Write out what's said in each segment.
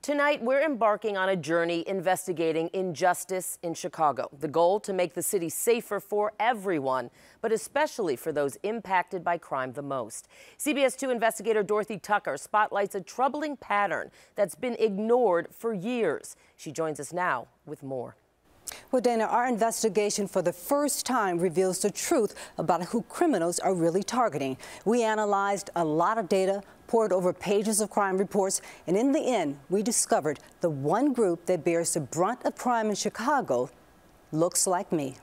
Tonight, we're embarking on a journey investigating injustice in Chicago. The goal to make the city safer for everyone, but especially for those impacted by crime the most. CBS 2 investigator Dorothy Tucker spotlights a troubling pattern that's been ignored for years. She joins us now with more. Well, Dana, our investigation for the first time reveals the truth about who criminals are really targeting. We analyzed a lot of data, poured over pages of crime reports, and in the end, we discovered the one group that bears the brunt of crime in Chicago looks like me.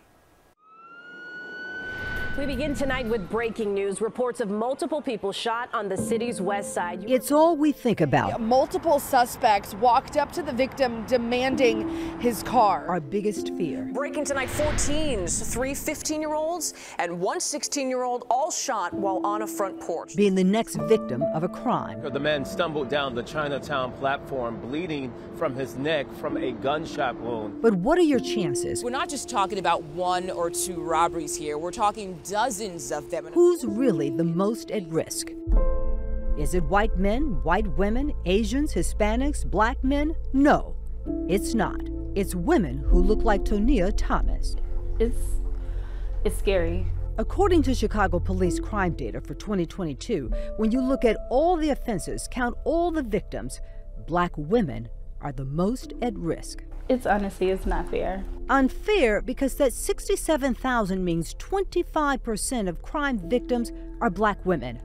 We begin tonight with breaking news. Reports of multiple people shot on the city's west side. It's all we think about. Multiple suspects walked up to the victim demanding his car. Our biggest fear. Breaking tonight, 4 teens, 3 15-year-olds and 1 16-year-old, all shot while on a front porch. Being the next victim of a crime. The man stumbled down the Chinatown platform, bleeding from his neck from a gunshot wound. But what are your chances? We're not just talking about 1 or 2 robberies here. We're talking dozens of them. Who's really the most at risk? Is it white men, white women, Asians, Hispanics, black men? No, it's not. It's women who look like Tonia Thomas. It's scary. According to Chicago police crime data for 2022, when you look at all the offenses, count all the victims, black women are the most at risk. It's not fair. Unfair because that 67,000 means 25% of crime victims are black women.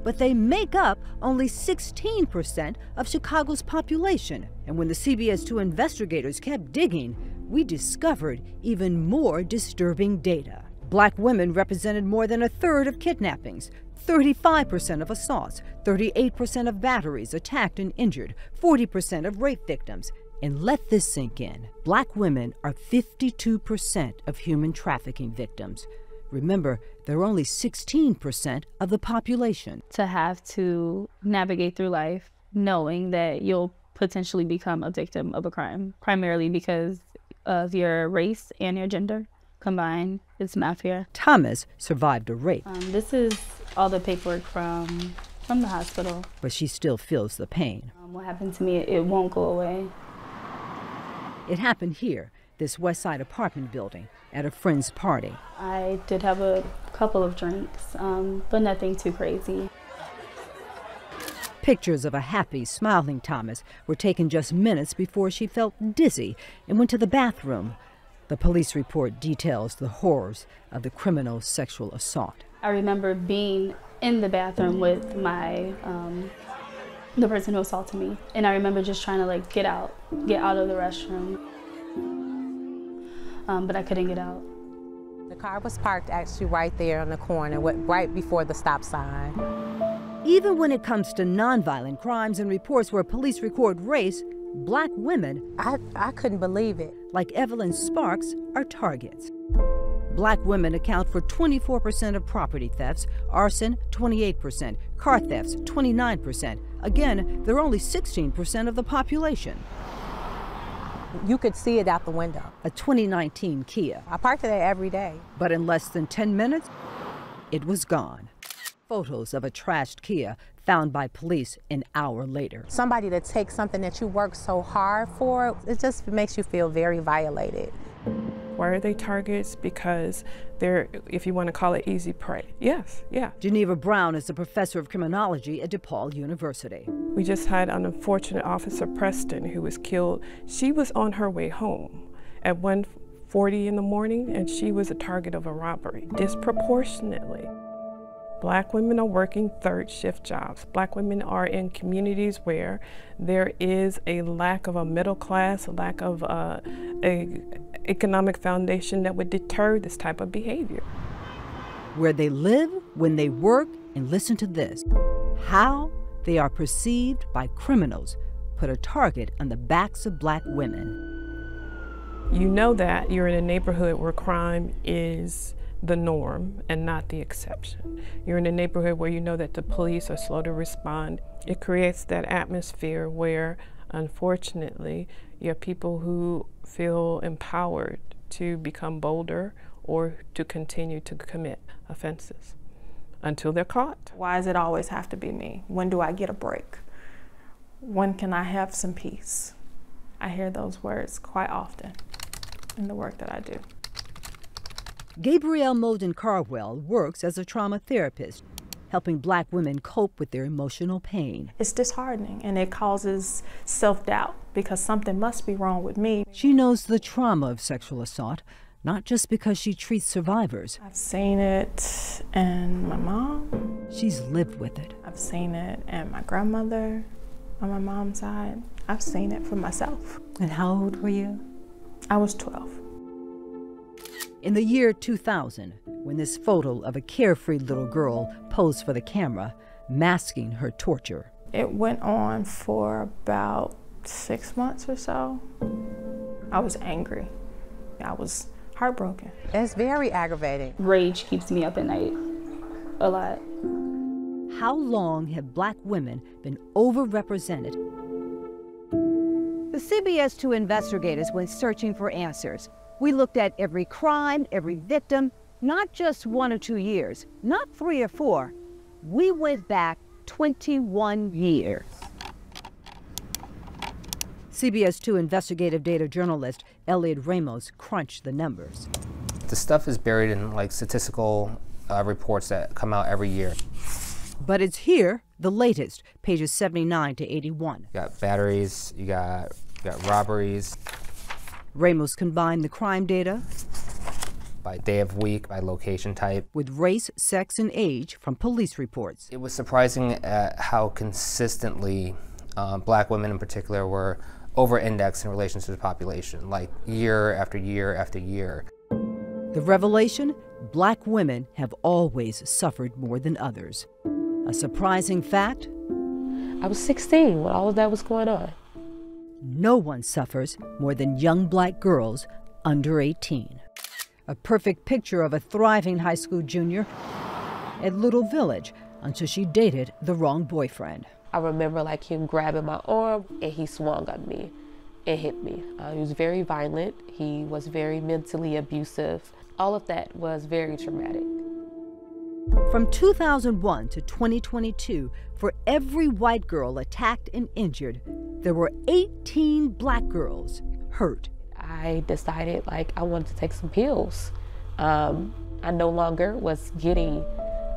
But they make up only 16% of Chicago's population. And when the CBS 2 investigators kept digging, we discovered even more disturbing data. Black women represented more than a third of kidnappings, 35% of assaults, 38% of batteries attacked and injured, 40% of rape victims. And let this sink in. Black women are 52% of human trafficking victims. Remember, they're only 16% of the population. To have to navigate through life knowing that you'll potentially become a victim of a crime, primarily because of your race and your gender combined, it's not fair. Thomas survived a rape. This is all the paperwork from the hospital. But she still feels the pain. What happened to me, it won't go away. It happened here, this West Side apartment building, at a friend's party. I did have a couple of drinks, but nothing too crazy. Pictures of a happy, smiling Thomas were taken just minutes before she felt dizzy and went to the bathroom. The police report details the horrors of the criminal sexual assault. I remember being in the bathroom with the person who assaulted me. And I remember just trying to get out of the restroom. But I couldn't get out. The car was parked actually right there on the corner, right before the stop sign. Even when it comes to nonviolent crimes and reports where police record race, black women, I couldn't believe it, like Evelyn Sparks, are targets. Black women account for 24% of property thefts, arson 28%, car thefts 29%. Again, they're only 16% of the population. You could see it out the window. A 2019 Kia. I parked it there every day. But in less than 10 minutes, it was gone. Photos of a trashed Kia found by police an hour later. Somebody that takes something that you work so hard for, it just makes you feel very violated. Why are they targets? Because they're, if you want to call it, easy prey. Yes, yeah. Geneva Brown is a professor of criminology at DePaul University. We just had an unfortunate Officer Preston who was killed. She was on her way home at 1:40 in the morning, and she was a target of a robbery, disproportionately. Black women are working third shift jobs. Black women are in communities where there is a lack of a middle class, a lack of a economic foundation that would deter this type of behavior. Where they live, when they work, and listen to this, how they are perceived by criminals put a target on the backs of black women. You know that you're in a neighborhood where crime is the norm and not the exception. You're in a neighborhood where you know that the police are slow to respond. It creates that atmosphere where, unfortunately, you have people who feel empowered to become bolder or to continue to commit offenses until they're caught. Why does it always have to be me? When do I get a break? when can I have some peace? I hear those words quite often in the work that I do. Gabrielle Molden-Carwell works as a trauma therapist, helping Black women cope with their emotional pain. It's disheartening and it causes self-doubt because something must be wrong with me. She knows the trauma of sexual assault, not just because she treats survivors. I've seen it in my mom. She's lived with it. I've seen it in my grandmother on my mom's side. I've seen it for myself. And how old were you? I was 12. In the year 2000, when this photo of a carefree little girl posed for the camera, masking her torture. It went on for about 6 months or so. I was angry. I was heartbroken. It's very aggravating. Rage keeps me up at night a lot. How long have Black women been overrepresented? The CBS 2 investigators went searching for answers. We looked at every crime, every victim, not just 1 or 2 years, not 3 or 4. We went back 21 years. CBS 2 investigative data journalist Elliot Ramos crunched the numbers. The stuff is buried in like statistical reports that come out every year. But it's here, the latest, pages 79 to 81. You got batteries, you got robberies. Ramos combined the crime data by day of week, by location type, with race, sex, and age from police reports. It was surprising at how consistently Black women in particular were over-indexed in relation to the population, like year after year after year. The revelation? Black women have always suffered more than others. A surprising fact? I was 16 when all of that was going on. No one suffers more than young Black girls under 18. A perfect picture of a thriving high school junior at Little Village until she dated the wrong boyfriend. I remember like him grabbing my arm and he swung on me and hit me. He was very violent. He was very mentally abusive. All of that was very traumatic. From 2001 to 2022, for every white girl attacked and injured, there were 18 Black girls hurt. I decided like I wanted to take some pills. I no longer was getting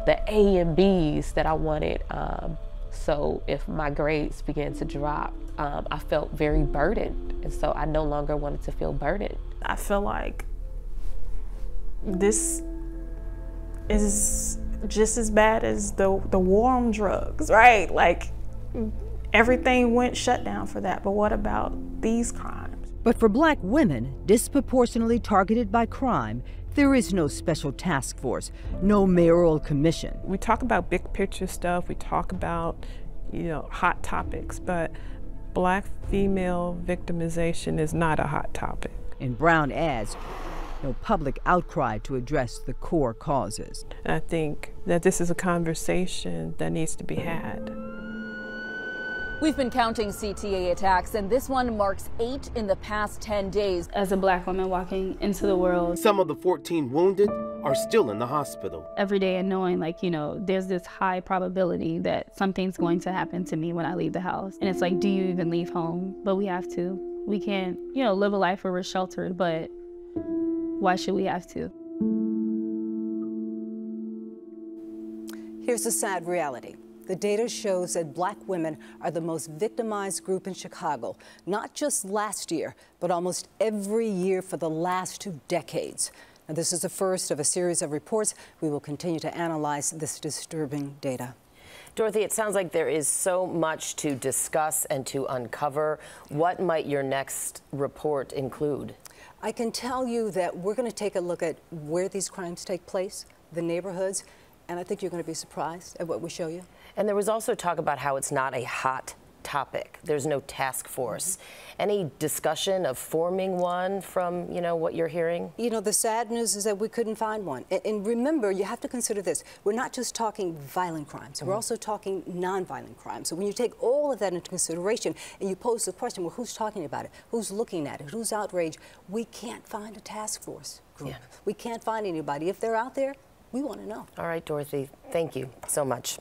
the A and B's that I wanted. So if my grades began to drop, I felt very burdened. And so I no longer wanted to feel burdened. I feel like this is just as bad as the war on drugs, right? Like everything went shut down for that. But what about these crimes? But for Black women disproportionately targeted by crime, there is no special task force, no mayoral commission. We talk about big picture stuff, we talk about, hot topics, but Black female victimization is not a hot topic. And Brown adds, no public outcry to address the core causes. I think that this is a conversation that needs to be had. We've been counting CTA attacks, and this one marks 8 in the past 10 days. As a Black woman walking into the world, some of the 14 wounded are still in the hospital. Every day and knowing there's this high probability that something's going to happen to me when I leave the house. And it's like, do you even leave home? But we have to. We can't, live a life where we're sheltered, but why should we have to? Here's the sad reality. The data shows that Black women are the most victimized group in Chicago, not just last year, but almost every year for the last 2 decades. Now, this is the first of a series of reports. We will continue to analyze this disturbing data. Dorothy, it sounds like there is so much to discuss and to uncover. What might your next report include? I can tell you that we're going to take a look at where these crimes take place, the neighborhoods, and I think you're going to be surprised at what we show you. And there was also talk about how it's not a hot topic. There's no task force. Any discussion of forming one from, what you're hearing? The sad news is that we couldn't find one. And remember, you have to consider this. We're not just talking violent crimes. We're also talking nonviolent crimes. So when you take all of that into consideration and you pose the question, well, who's talking about it? Who's looking at it? Who's outraged? We can't find a task force group. Yeah. We can't find anybody. If they're out there, we want to know. All right, Dorothy, thank you so much.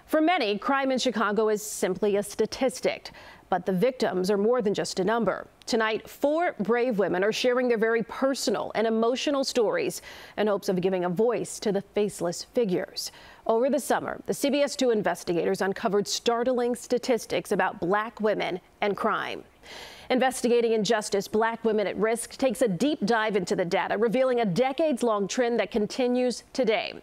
For many, crime in Chicago is simply a statistic, but the victims are more than just a number. Tonight, 4 brave women are sharing their very personal and emotional stories in hopes of giving a voice to the faceless figures. Over the summer, the CBS 2 investigators uncovered startling statistics about Black women and crime. Investigating Injustice, Black Women at Risk takes a deep dive into the data, revealing a decades-long trend that continues today.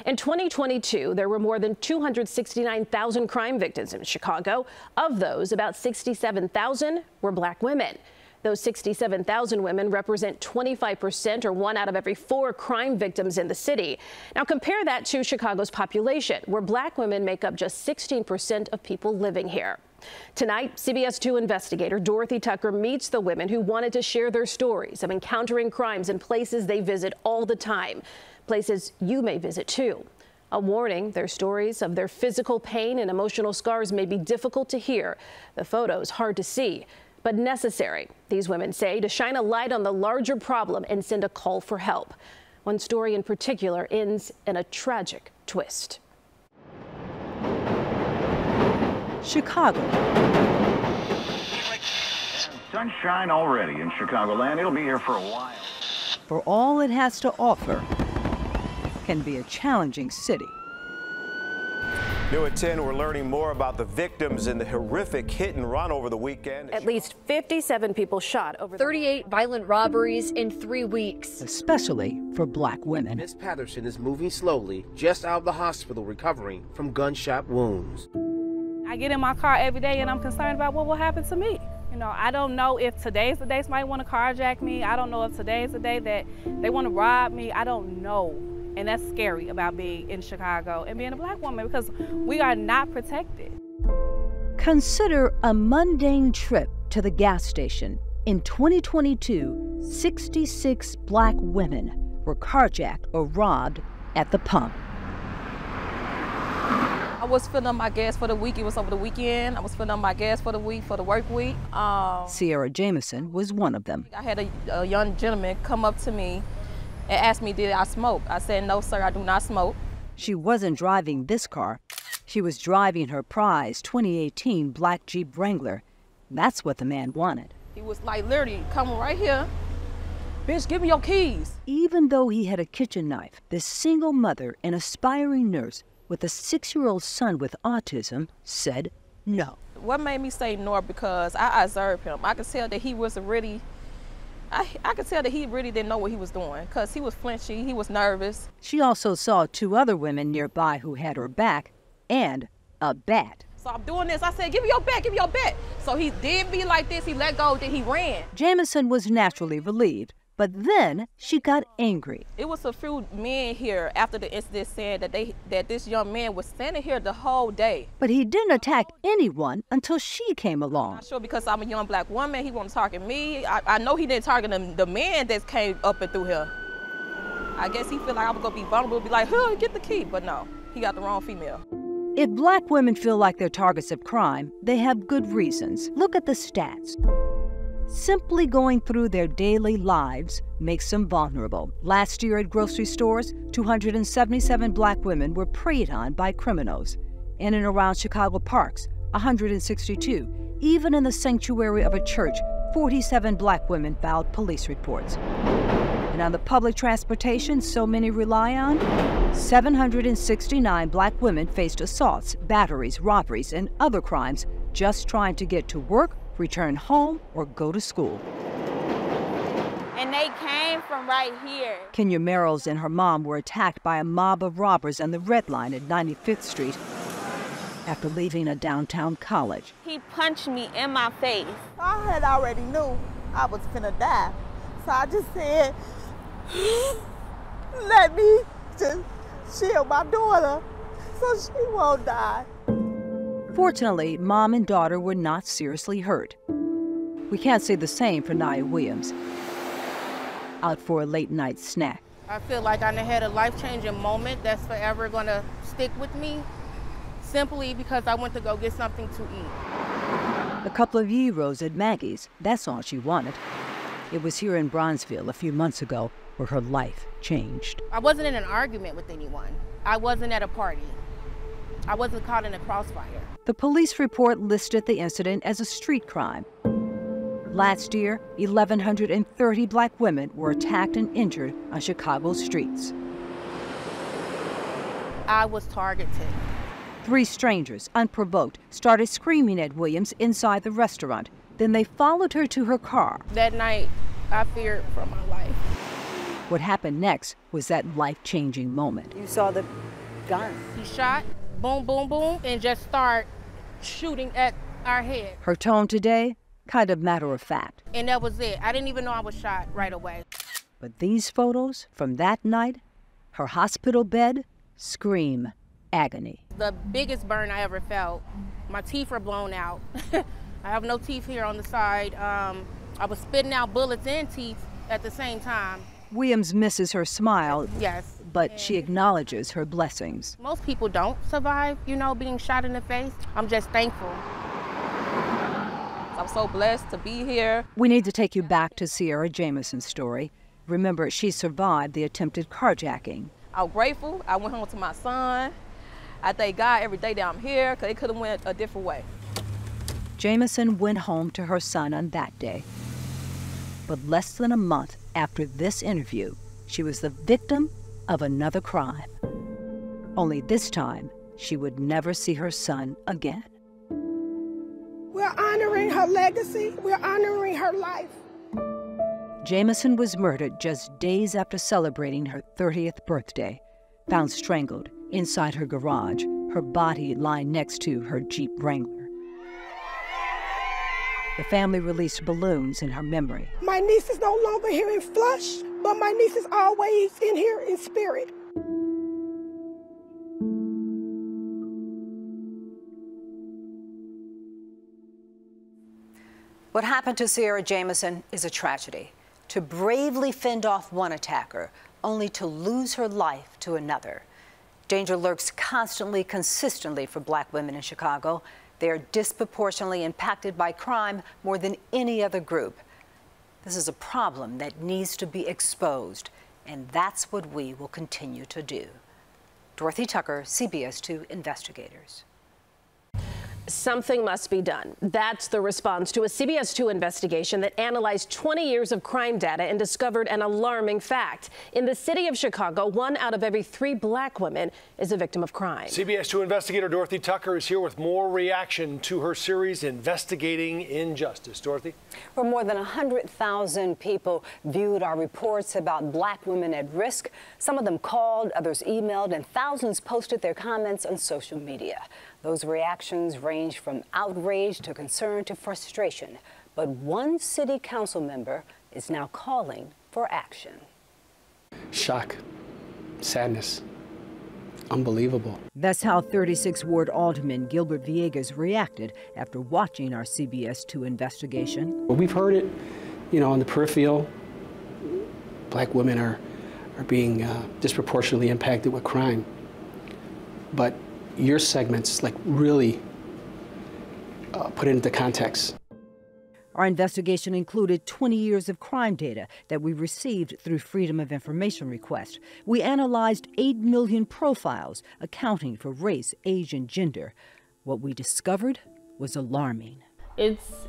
In 2022, there were more than 269,000 crime victims in Chicago. Of those, about 67,000 were Black women. Those 67,000 women represent 25%, or 1 out of every 4 crime victims in the city. Now compare that to Chicago's population, where Black women make up just 16% of people living here. Tonight, CBS 2 investigator Dorothy Tucker meets the women who wanted to share their stories of encountering crimes in places they visit all the time, places you may visit too. A warning, their stories of their physical pain and emotional scars may be difficult to hear, the photos hard to see, but necessary, these women say, to shine a light on the larger problem and send a call for help. One story in particular ends in a tragic twist. Chicago. Sunshine already in Chicagoland. It'll be here for a while. For all it has to offer, can be a challenging city. New at 10, we're learning more about the victims in the horrific hit and run over the weekend. At least 57 people shot over 38 violent robberies in 3 weeks. Especially for Black women. Miss Patterson is moving slowly, just out of the hospital recovering from gunshot wounds. I get in my car every day and I'm concerned about what will happen to me. You know, I don't know if today's the day somebody want to carjack me. I don't know if today's the day that they want to rob me. I don't know. And that's scary about being in Chicago and being a Black woman, because we are not protected. Consider a mundane trip to the gas station. In 2022, 66 Black women were carjacked or robbed at the pump. I was filling up my gas for the week. It was over the weekend. I was filling up my gas for the week, for the work week. Sierra Jameson was one of them. I had a young gentleman come up to me and asked me, did I smoke? I said, no, sir, I do not smoke. She wasn't driving this car. She was driving her prize 2018 black Jeep Wrangler. That's what the man wanted. He was like literally coming right here. Bitch, give me your keys. Even though he had a kitchen knife, this single mother and aspiring nurse with a 6-year-old son with autism said no. What made me say no? Because I observed him. I could tell that he was really, I could tell that he really didn't know what he was doing, because he was flinching, he was nervous. She also saw 2 other women nearby who had her back and a bat. So I'm doing this. I said, give me your bat, give me your bat. So he did me like this, he let go, then he ran. Jameson was naturally relieved, but then she got angry. It was a few men here after the incident saying that this young man was standing here the whole day. But he didn't attack anyone until she came along. I'm not sure, because I'm a young Black woman, he wanted to target me. I know he didn't target the man that came up and through here. I guess he feel like I was gonna be vulnerable, be like, huh, get the key, but no, he got the wrong female. If Black women feel like they're targets of crime, they have good reasons. Look at the stats. Simply going through their daily lives makes them vulnerable. Last year at grocery stores, 277 Black women were preyed on by criminals. In and around Chicago parks, 162. Even in the sanctuary of a church, 47 Black women filed police reports. And on the public transportation so many rely on, 769 Black women faced assaults, batteries, robberies, and other crimes just trying to get to work, return home, or go to school. And they came from right here. Kenya Merrills and her mom were attacked by a mob of robbers on the Red Line at 95th Street after leaving a downtown college. He punched me in my face. I had already knew I was finna die. So I just said, let me just shield my daughter so she won't die. Fortunately, mom and daughter were not seriously hurt. We can't say the same for Nia Williams, out for a late-night snack. I feel like I had a life-changing moment that's forever gonna stick with me, simply because I went to go get something to eat. A couple of gyros at Maggie's, that's all she wanted. It was here in Bronzeville a few months ago where her life changed. I wasn't in an argument with anyone. I wasn't at a party. I wasn't caught in a crossfire. The police report listed the incident as a street crime. Last year, 1,130 black women were attacked and injured on Chicago's streets. I was targeted. 3 strangers, unprovoked, started screaming at Williams inside the restaurant. Then they followed her to her car. That night, I feared for my life. What happened next was that life-changing moment. You saw the gun. He shot, boom, boom, boom, and just started shooting at our head. Her tone today, kind of matter of fact. And that was it. I didn't even know I was shot right away. But these photos from that night, her hospital bed, scream agony. The biggest burn I ever felt. My teeth were blown out. I have no teeth here on the side. I was spitting out bullets and teeth at the same time. Williams misses her smile, yes, but she acknowledges her blessings. Most people don't survive, you know, being shot in the face. I'm just thankful. I'm so blessed to be here. We need to take you back to Sierra Jamison's story. Remember, she survived the attempted carjacking. I'm grateful. I went home to my son. I thank God every day that I'm here, because it could have went a different way. Jamison went home to her son on that day. But less than a month after this interview, she was the victim of another crime. Only this time, she would never see her son again. We're honoring her legacy. We're honoring her life. Jamison was murdered just days after celebrating her 30th birthday, found strangled inside her garage, her body lying next to her Jeep Wrangler. The family released balloons in her memory. My niece is no longer here in flesh, but my niece is always in here in spirit. What happened to Sierra Jamison is a tragedy. To bravely fend off one attacker, only to lose her life to another. Danger lurks constantly, consistently for black women in Chicago. They are disproportionately impacted by crime more than any other group. This is a problem that needs to be exposed, and that's what we will continue to do. Dorothy Tucker, CBS 2 Investigators. Something must be done. That's the response to a CBS 2 investigation that analyzed 20 years of crime data and discovered an alarming fact. In the city of Chicago, 1 out of every 3 black women is a victim of crime. CBS 2 investigator Dorothy Tucker is here with more reaction to her series Investigating Injustice. Dorothy? Where more than 100,000 people viewed our reports about black women at risk. Some of them called, others emailed, and thousands posted their comments on social media. Those reactions range from outrage to concern to frustration. But one city council member is now calling for action. Shock, sadness, unbelievable. That's how 36 Ward Alderman Gilbert Villegas reacted after watching our CBS 2 investigation. Well, we've heard it, on the peripheral. Black women are being disproportionately impacted with crime. But your segments really put it into context. Our investigation included 20 years of crime data that we received through Freedom of Information request. We analyzed 8 million profiles accounting for race, age, and gender. What we discovered was alarming. It's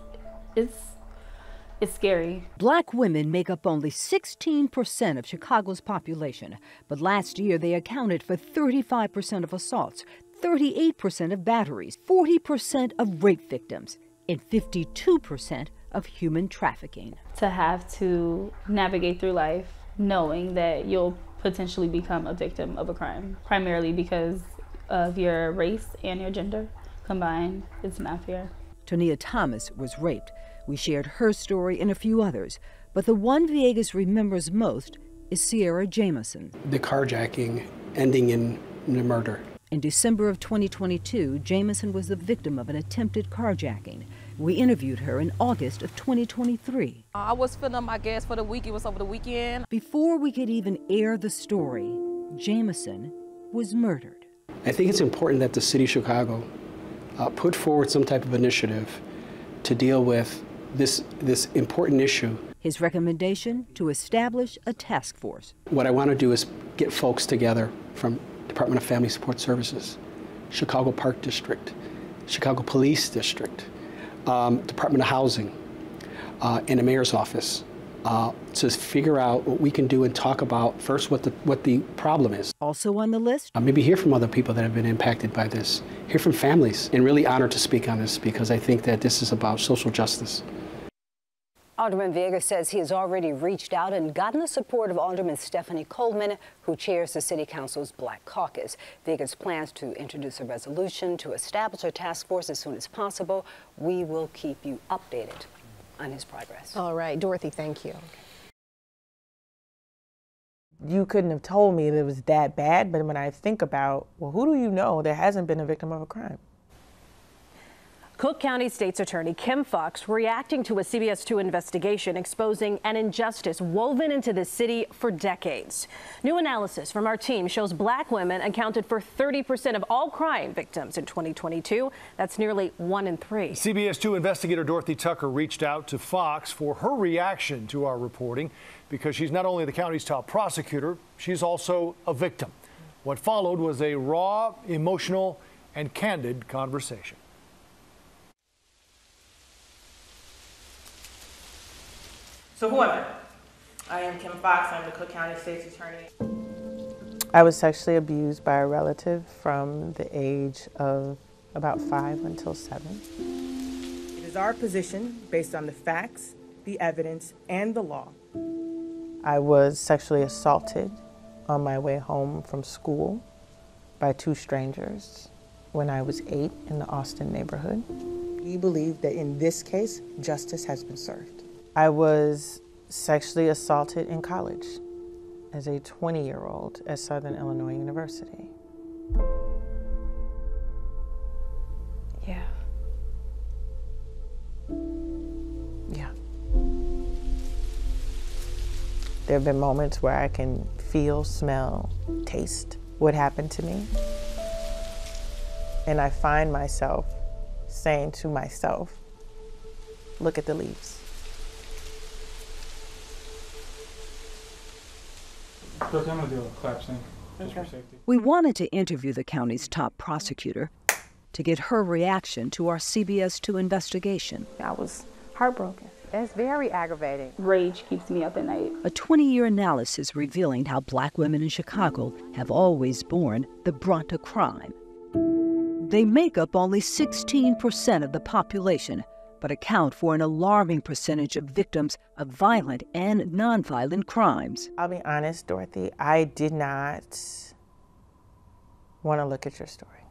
scary. Black women make up only 16% of Chicago's population, but last year they accounted for 35% of assaults, 38% of batteries, 40% of rape victims, and 52% of human trafficking. To have to navigate through life knowing that you'll potentially become a victim of a crime, primarily because of your race and your gender combined, it's not fair. Tonia Thomas was raped. We shared her story and a few others, but the one Villegas remembers most is Sierra Jamison. The carjacking ending in a murder. In December of 2022, Jamison was the victim of an attempted carjacking. We interviewed her in August of 2023. I was filling up my gas for the week. It was over the weekend. Before we could even air the story, Jamison was murdered. I think it's important that the city of Chicago put forward some type of initiative to deal with this important issue. His recommendation: to establish a task force. What I want to do is get folks together from Department of Family Support Services, Chicago Park District, Chicago Police District, Department of Housing, and the mayor's office to figure out what we can do and talk about first what the problem is. Also on the list? Maybe hear from other people that have been impacted by this, hear from families, and really honored to speak on this because I think that this is about social justice. Alderman Villegas says he has already reached out and gotten the support of Alderman Stephanie Coleman, who chairs the City Council's Black Caucus. Villegas plans to introduce a resolution to establish a task force as soon as possible. We will keep you updated on his progress. All right, Dorothy, thank you. You couldn't have told me that it was that bad, but when I think about, well, who do you know that hasn't been a victim of a crime? Cook County State's Attorney Kim Foxx reacting to a CBS 2 investigation exposing an injustice woven into the city for decades. New analysis from our team shows black women accounted for 30% of all crime victims in 2022. That's nearly 1 in 3. CBS 2 investigator Dorothy Tucker reached out to Fox for her reaction to our reporting because she's not only the county's top prosecutor, she's also a victim. What followed was a raw, emotional, and candid conversation. So who am I? I am Kim Foxx. I'm the Cook County State's Attorney. I was sexually abused by a relative from the age of about 5 until 7. It is our position, based on the facts, the evidence, and the law. I was sexually assaulted on my way home from school by 2 strangers when I was 8 in the Austin neighborhood. We believe that in this case, justice has been served. I was sexually assaulted in college as a 20-year-old at Southern Illinois University. Yeah. There have been moments where I can feel, smell, taste what happened to me. And I find myself saying to myself, look at the leaves. Look, I'm gonna do a clap sync, just for safety. We wanted to interview the county's top prosecutor to get her reaction to our CBS 2 investigation. I was heartbroken. It's very aggravating. Rage keeps me up at night. A 20-year analysis revealing how black women in Chicago have always borne the brunt of crime. They make up only 16% of the population, but account for an alarming percentage of victims of violent and nonviolent crimes. I'll be honest, Dorothy, I did not want to look at your story.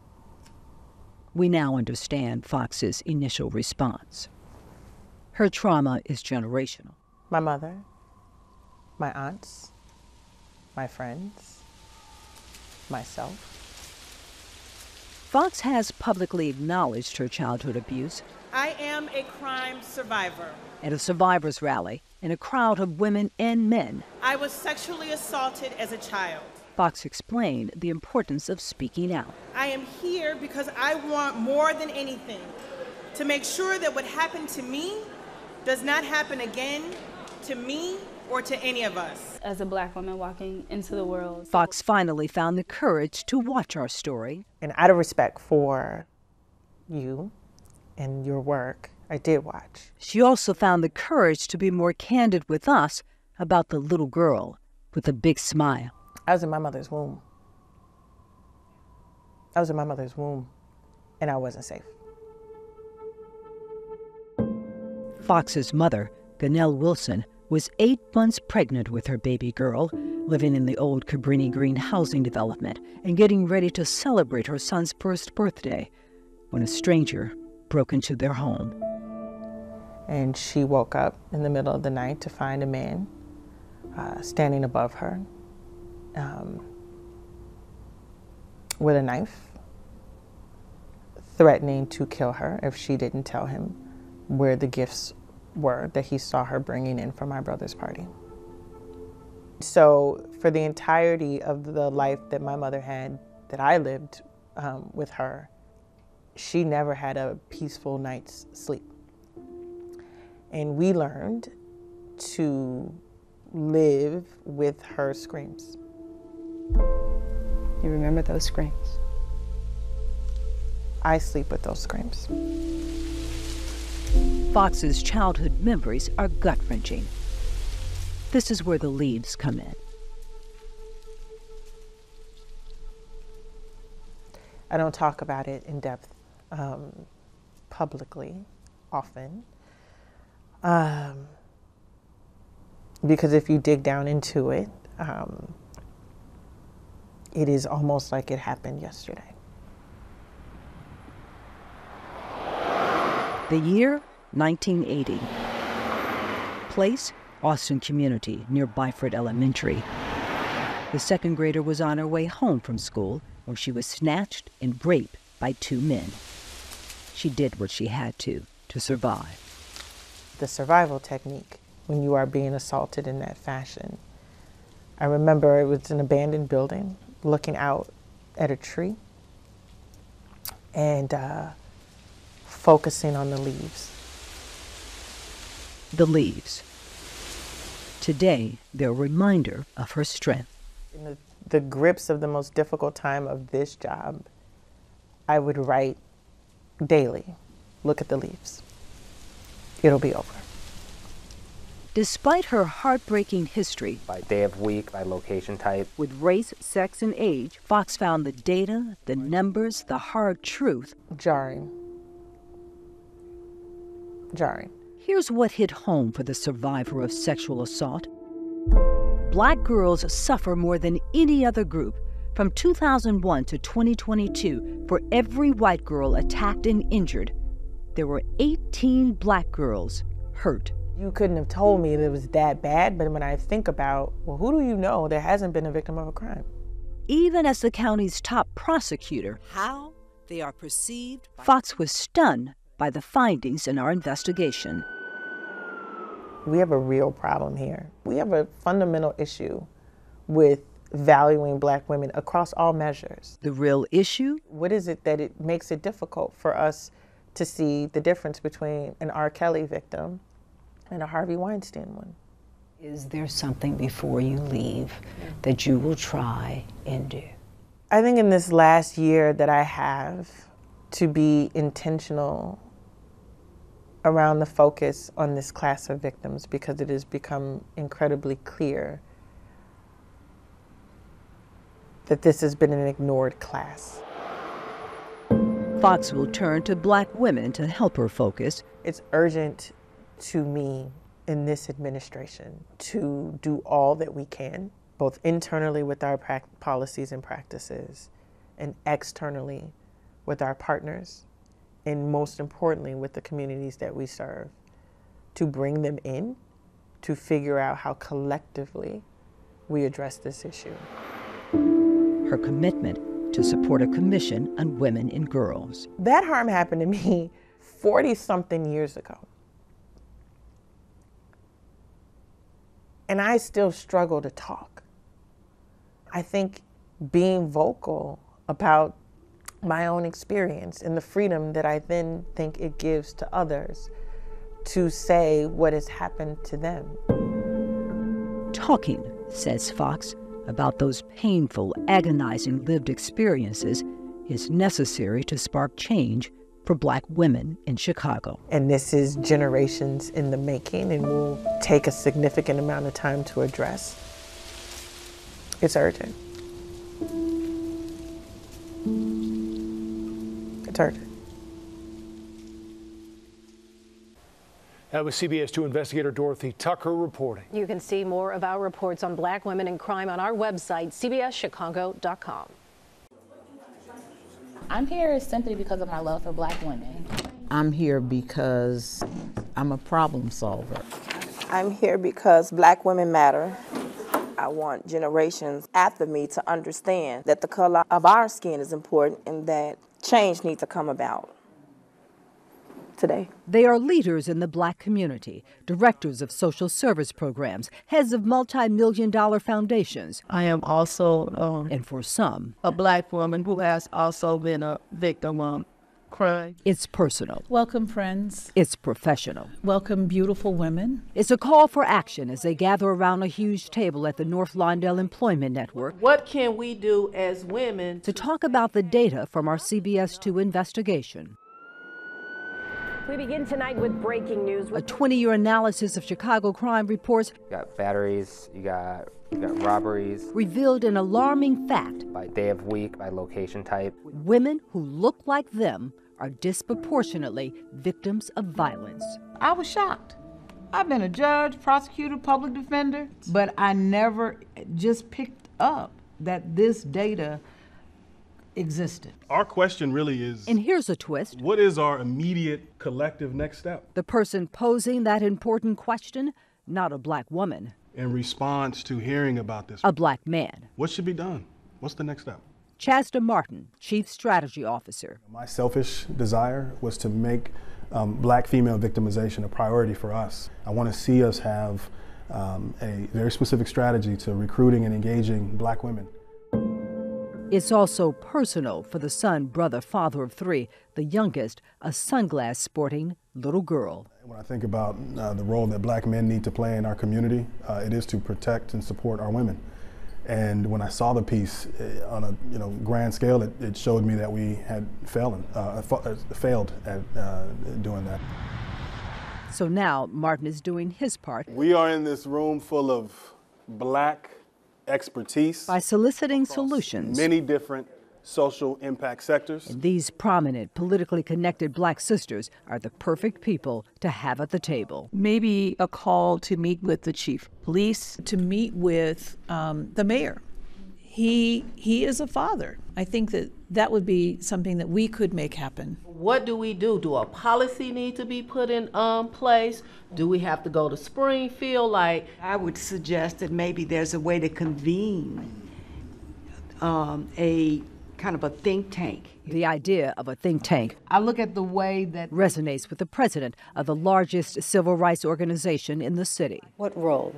We now understand Fox's initial response. Her trauma is generational. My mother, my aunts, my friends, myself. Fox has publicly acknowledged her childhood abuse. I am a crime survivor. At a survivors rally in a crowd of women and men, I was sexually assaulted as a child. Fox explained the importance of speaking out. I am here because I want more than anything to make sure that what happened to me does not happen again to me or to any of us. As a black woman walking into the world. Fox finally found the courage to watch our story. And out of respect for you and your work, I did watch. She also found the courage to be more candid with us about the little girl with a big smile. I was in my mother's womb. I was in my mother's womb, and I wasn't safe. Fox's mother, Ganelle Wilson, was 8 months pregnant with her baby girl, living in the old Cabrini Green housing development and getting ready to celebrate her son's first birthday when a stranger broke into their home. And she woke up in the middle of the night to find a man standing above her with a knife, threatening to kill her if she didn't tell him where the gifts were that he saw her bringing in for my brother's party. So for the entirety of the life that my mother had, that I lived with her, she never had a peaceful night's sleep. And we learned to live with her screams. You remember those screams? I sleep with those screams. Fox's childhood memories are gut-wrenching. This is where the leaves come in. I don't talk about it in depth publicly often. Because if you dig down into it, it is almost like it happened yesterday. The year, 1980. Place, Austin Community, near Byford Elementary. The second grader was on her way home from school when she was snatched and raped by two men. She did what she had to survive. The survival technique when you are being assaulted in that fashion. I remember it was an abandoned building, looking out at a tree and focusing on the leaves. The leaves. Today, they're a reminder of her strength. In the grips of the most difficult time of this job, I would write daily, look at the leaves. It'll be over. Despite her heartbreaking history, by day of week, by location type, with race, sex, and age, Fox found the data, the numbers, the hard truth jarring. Jarring. Here's what hit home for the survivor of sexual assault. Black girls suffer more than any other group. From 2001 to 2022, for every white girl attacked and injured, there were 18 black girls hurt. You couldn't have told me that it was that bad, but when I think about, well, who do you know that hasn't been a victim of a crime? Even as the county's top prosecutor, How they are perceived. Fox was stunned by the findings in our investigation. We have a real problem here. We have a fundamental issue with valuing black women across all measures. The real issue? What is it that it makes it difficult for us to see the difference between an R. Kelly victim and a Harvey Weinstein one? Is there something before you leave that you will try and do? I think in this last year that I have to be intentional around the focus on this class of victims, because it has become incredibly clear that this has been an ignored class. Fox will turn to black women to help her focus. It's urgent to me in this administration to do all that we can, both internally with our policies and practices, and externally with our partners, and most importantly with the communities that we serve, to bring them in, to figure out how collectively we address this issue. Her commitment to support a commission on women and girls. That harm happened to me 40-something years ago. And I still struggle to talk. I think being vocal about my own experience and the freedom that I then think it gives to others to say what has happened to them. Talking, says Fox, about those painful, agonizing lived experiences is necessary to spark change for black women in Chicago. And this is generations in the making and will take a significant amount of time to address. It's urgent. It's urgent. That was CBS 2 investigator Dorothy Tucker reporting. You can see more of our reports on black women and crime on our website, cbschicago.com. I'm here simply because of my love for black women. I'm here because I'm a problem solver. I'm here because black women matter. I want generations after me to understand that the color of our skin is important and that change needs to come about today. They are leaders in the black community, directors of social service programs, heads of multi-million-dollar foundations. I am also, and for some, a black woman who has also been a victim of crime. It's personal. Welcome, friends. It's professional. Welcome, beautiful women. It's a call for action as they gather around a huge table at the North Lawndale Employment Network. What can we do as women to talk about the data from our CBS 2 investigation? We begin tonight with breaking news. A 20-year analysis of Chicago crime reports. You got batteries, you got robberies. Revealed an alarming fact. By day of week, by location type. Women who look like them are disproportionately victims of violence. I was shocked. I've been a judge, prosecutor, public defender, but I never just picked up that this data existed. Our question really is, and here's a twist, what is our immediate collective next step? The person posing that important question, not a black woman. In response to hearing about this, a black man. What should be done? What's the next step? Chasta Martin, Chief Strategy Officer. My selfish desire was to make black female victimization a priority for us. I want to see us have a very specific strategy to recruiting and engaging black women. It's also personal for the son, brother, father of 3, the youngest, a sunglass-sporting little girl. When I think about the role that black men need to play in our community, it is to protect and support our women. And when I saw the piece on a grand scale, it showed me that we had failed at doing that. So now Martin is doing his part. We are in this room full of black expertise by soliciting solutions. Many different social impact sectors. And these prominent, politically connected black sisters are the perfect people to have at the table. Maybe a call to meet with the chief of police, to meet with the mayor. He is a father. I think that would be something that we could make happen. What do we do? Do a policy need to be put in place? Do we have to go to Springfield? I would suggest that maybe there's a way to convene a kind of a think tank. The idea of a think tank, I look at the way that resonates with the president of the largest civil rights organization in the city. What role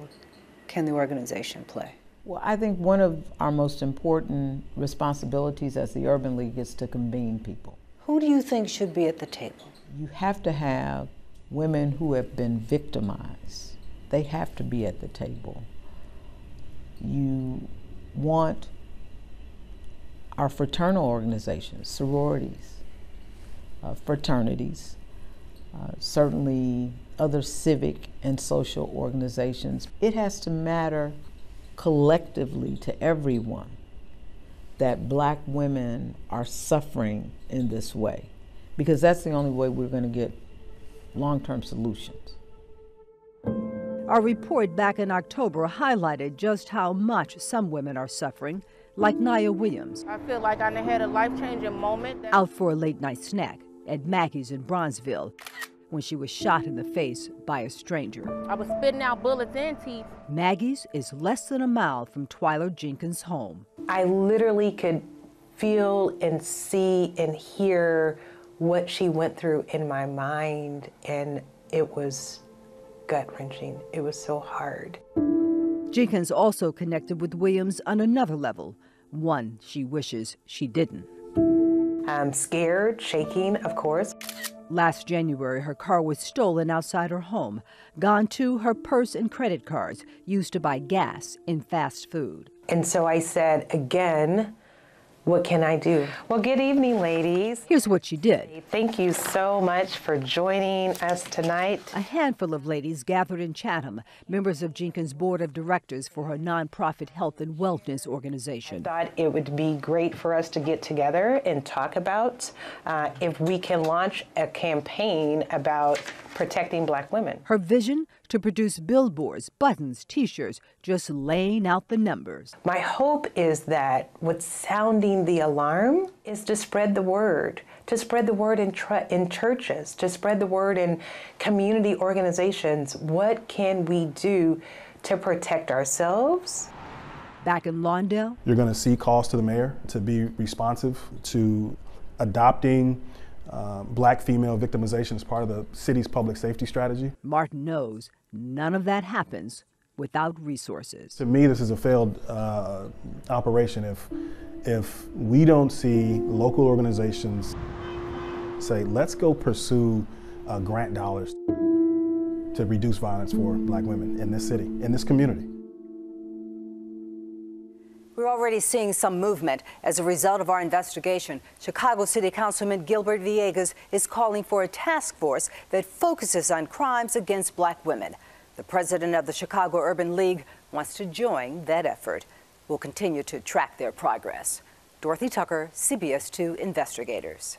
can the organization play? Well, I think one of our most important responsibilities as the Urban League is to convene people. Who do you think should be at the table? You have to have women who have been victimized. They have to be at the table. You want our fraternal organizations, sororities, fraternities, certainly other civic and social organizations. It has to matter collectively to everyone that black women are suffering in this way, because that's the only way we're going to get long-term solutions. Our report back in October highlighted just how much some women are suffering, like Nia Williams. I feel like I had a life-changing moment. Out for a late-night snack at Maggie's in Bronzeville when she was shot in the face by a stranger. I was spitting out bullets and teeth. Maggie's is less than a mile from Twyla Jenkins' home. I literally could feel and see and hear what she went through in my mind, and it was gut-wrenching. It was so hard. Jenkins also connected with Williams on another level, one she wishes she didn't. I'm scared, shaking, of course. Last January, her car was stolen outside her home. Gone too, her purse and credit cards used to buy gas in fast food. And so I said, again, what can I do? Well, good evening, ladies. Here's what she did. Thank you so much for joining us tonight. A handful of ladies gathered in Chatham, members of Jenkins' board of directors for her nonprofit health and wellness organization. I thought it would be great for us to get together and talk about if we can launch a campaign about protecting black women. Her vision? To produce billboards, buttons, T-shirts, just laying out the numbers. My hope is that what's sounding the alarm is to spread the word in churches, to spread the word in community organizations. What can we do to protect ourselves? Back in Lawndale, you're going to see calls to the mayor to be responsive to adopting black female victimization as part of the city's public safety strategy. Martin knows none of that happens without resources. To me, this is a failed operation if we don't see local organizations say, let's go pursue grant dollars to reduce violence for Black women in this city, in this community. We're already seeing some movement. As a result of our investigation, Chicago City Councilman Gilbert Villegas is calling for a task force that focuses on crimes against Black women. The president of the Chicago Urban League wants to join that effort. We'll continue to track their progress. Dorothy Tucker, CBS 2 Investigators.